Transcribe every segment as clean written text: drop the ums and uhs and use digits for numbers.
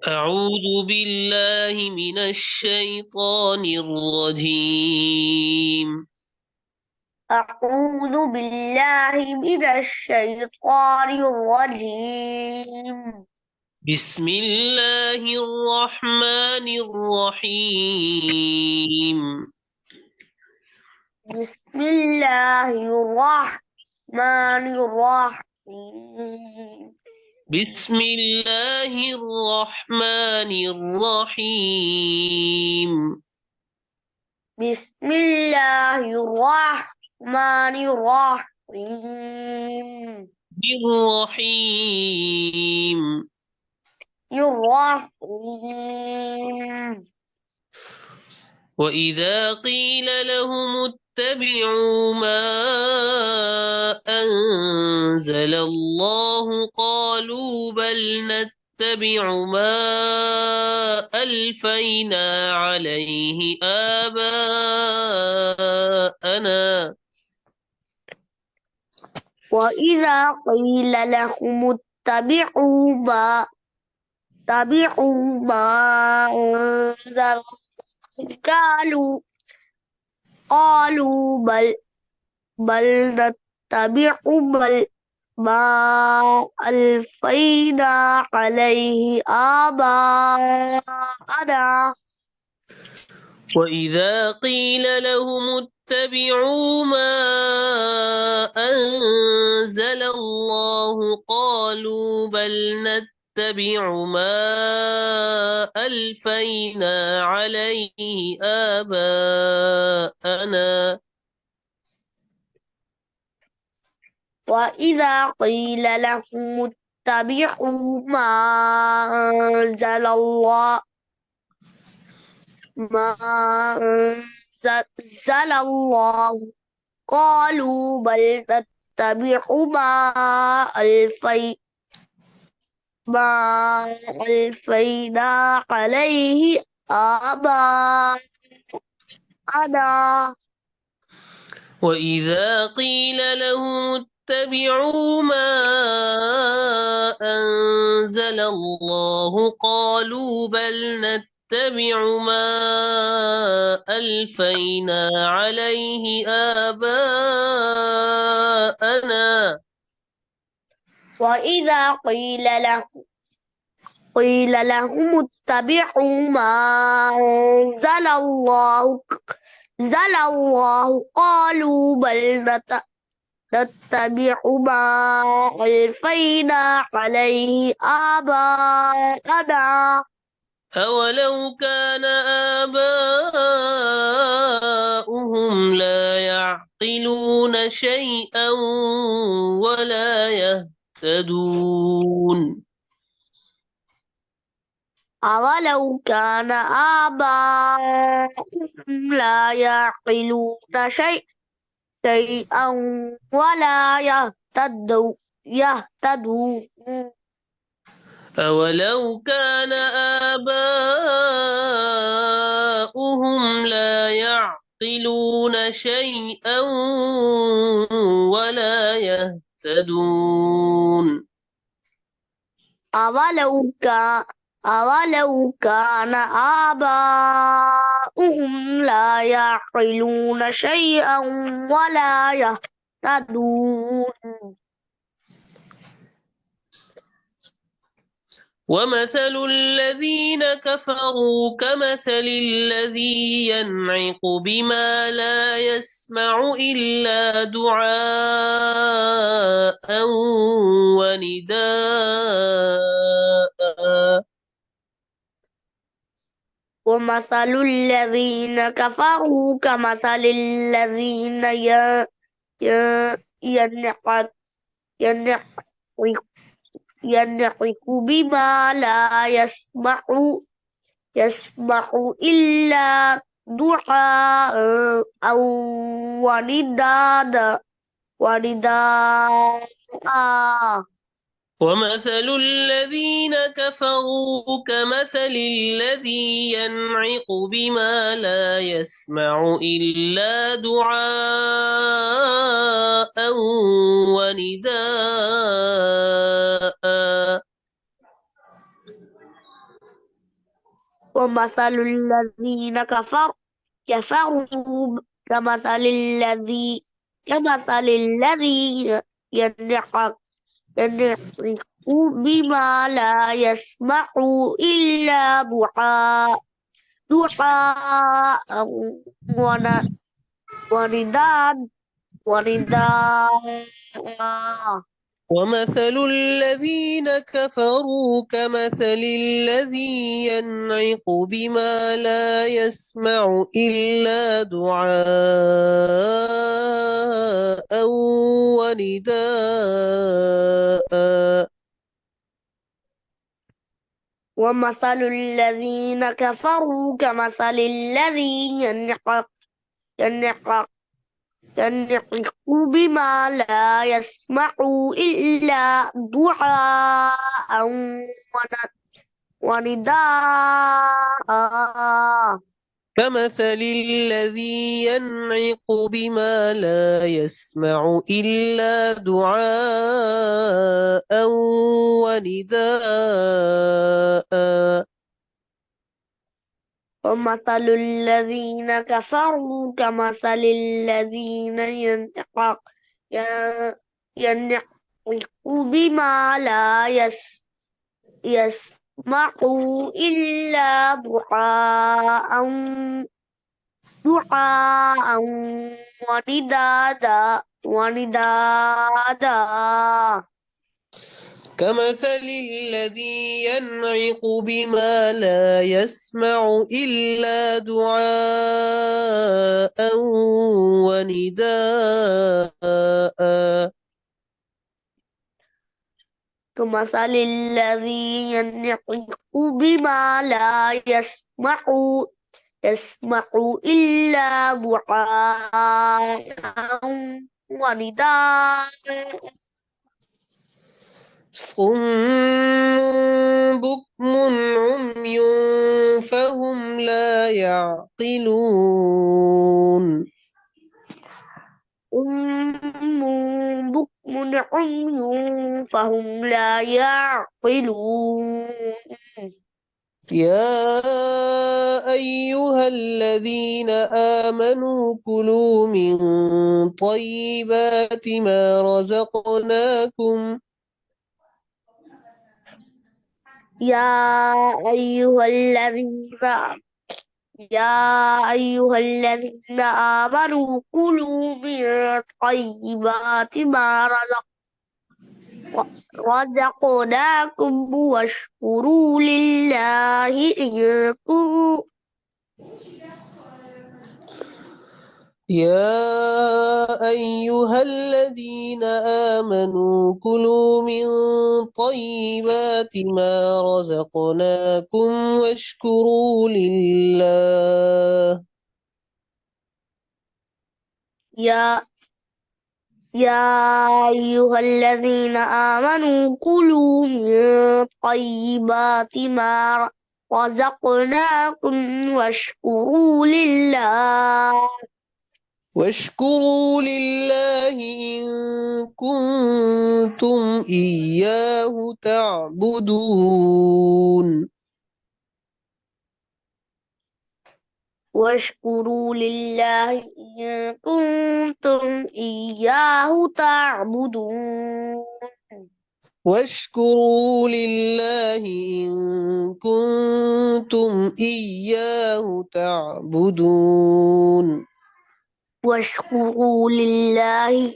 أعوذ بالله من الشيطان الرجيم. أعوذ بالله من الشيطان الرجيم. بسم الله الرحمن الرحيم. بسم الله الرحمن الرحيم. بسم الله الرحمن الرحيم. بسم الله الرحمن الرحيم. الرحيم. الرحيم. وإذا قيل لهم اتبعوا ما أنزل الله قالوا بل نتبع ما ألفينا عليه آباءنا. وإذا قيل لهم اتبعوا ما أنزل قالوا قالوا بل نتبع ما ألفينا عليه آباءنا. وإذا قيل لهم اتبعوا ما أنزل الله قالوا بل نتبع ما ألفينا عليه آباءنا. وإذا قيل لهم اتبعوا ما أنزل الله قالوا بل نتبع ما ألفينا عليه آباءنا. وإذا قيل لهم اتبعوا ما أنزل الله قالوا بل نتبع ما ألفينا عليه آباءنا. وإذا قيل لهم اتبعوا ما أنزل الله قالوا بل نتبع ما ألفينا عليه آباءنا. أولو كان آباؤهم لا يعقلون شيئا ولا يهتدون. أولو كان آباؤهم لا يعقلون شيئا ولا يهتدون. أولو كان آباؤهم لا يعقلون شيئا ولا يهتدون. أولو كان آباؤهم لا يعقلون شيئا ولا يهتدون. ومثل الذين كفروا كمثل الذي ينعق بما لا يسمع إلا دعاء ونداء. ومثل الذين كفروا كمثل الذين ينعق ينعق ينعق بما لا يسمع إلا دعاء أو ونداء. ومثل الذين كفروا كمثل الذي ينعق بما لا يسمع إلا دعاء ونداء. ومثل الذين كفروا كمثل الذي ينعق بما لا يسمع إلا دعاء ونداء. ومثل الذين كفروا كمثل الذي ينعق بما لا يسمع إلا دعاء ونداء. ومثل الذين كفروا كمثل الذي ينعق بما لا يسمع إلا دعاء ونداء. كمثل الذي ينعق بما لا يسمع إلا دعاء ونداء. ومثل الذين كفروا كمثل الذين ينعق بما لا يسمع إلا دعاء ونداء. كمثل الذي ينعق بما لا يسمع إلا دعاء ونداء. كمثل الذي ينعق بما لا يسمع إلا دعاء ونداء. صم بكم عمي فهم لا يعقلون. بكم عمي فهم لا يعقلون. يا أيها الذين آمنوا كلوا من طيبات ما رزقناكم. يا أيها الذين آمنوا كلوا من طيبات ما رزقناكم واشكروا لله إن كنتم يا أيها الذين آمنوا كلوا من طيبات ما رزقناكم واشكروا لله. يا أيها الذين آمنوا كلوا من طيبات ما رزقناكم واشكروا لله إن كنتم إياه تعبدون. واشكروا لله إن كنتم إياه تعبدون. واشكروا لله إن كنتم إياه تعبدون. واشكروا لله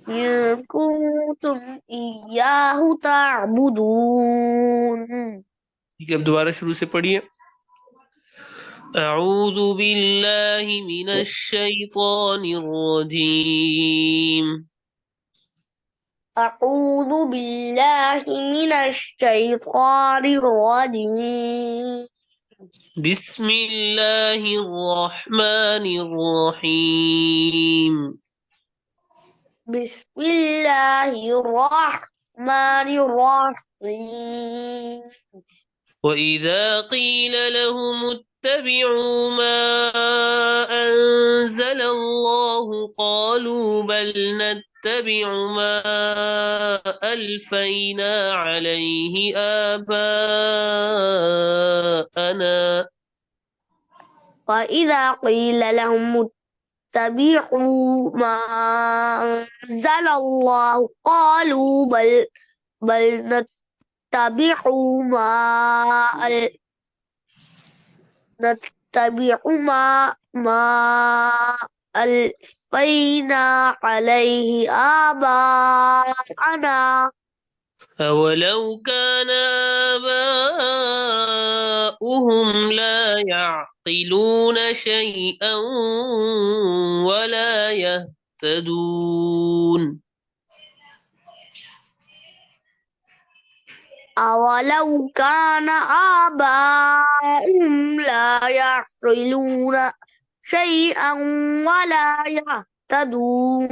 إن كنتم إياه تعبدون. ठीक है, अब दोबारा शुरू से पढ़िए. أعوذ بالله من الشيطان الرجيم. أعوذ بالله من الشيطان الرجيم. بسم الله الرحمن الرحيم. بسم الله الرحمن الرحيم. وإذا قيل لهم اتبعوا ما أنزل الله قالوا بل نتبع ما ألفينا عليه آباءنا وإذا قيل لهم اتبعوا ما أنزل الله قالوا بل نتبع ما ألفينا عليه آباءنا أولو كان آباؤهم لا يعقلون شيئا ولا يهتدون أولو كان آباؤهم لا يعقلون شيئا ولا يهتدون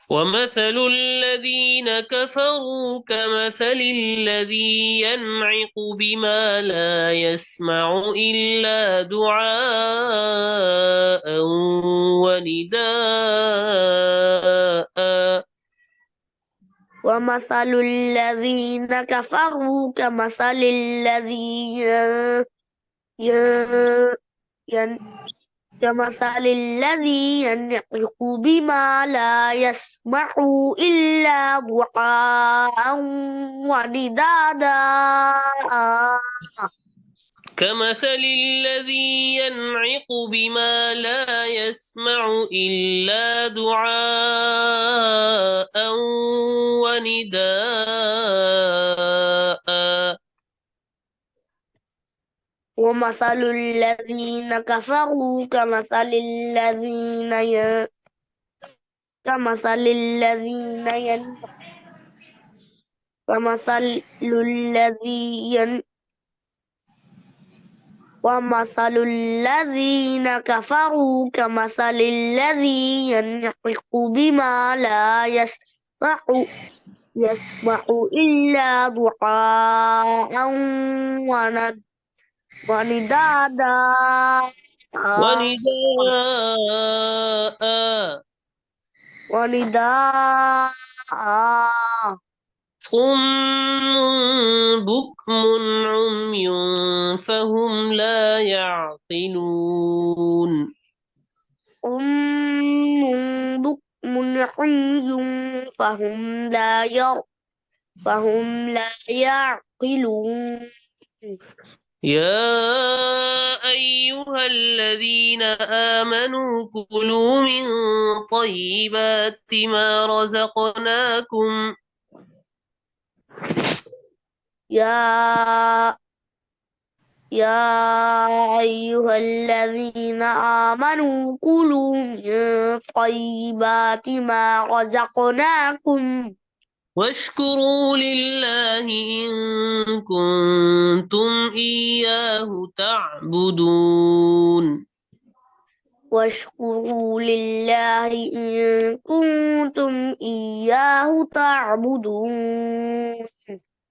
ومثل الذين كفروا كمثل الذي ينعق بما لا يسمع إلا دعاء ونداء ومثل الذين كفروا كمثل الذي ين- ين- كمثل الذي ينعق بما لا يسمع إلا دعاء ونداء كمثل الذي ينعق بما لا يسمع إلا دعاء ونداء ومثل الذين كفروا كمثل الذين ين كمثل الذي ين ومثل الذين كفروا كمثل الذي ينعق بما لا يسمع إلا دعاء ونداء ونداء ونداء صم بكم عمي فهم لا يعقلون أم بكم عمي فهم لا يعقلون يا أيها الذين آمنوا كلوا من طيبات ما رزقناكم يا أيها الذين آمنوا كلوا من طيبات ما رزقناكم واشكروا لله إن كنتم إياه تعبدون واشكروا لله إن كنتم إياه تعبدون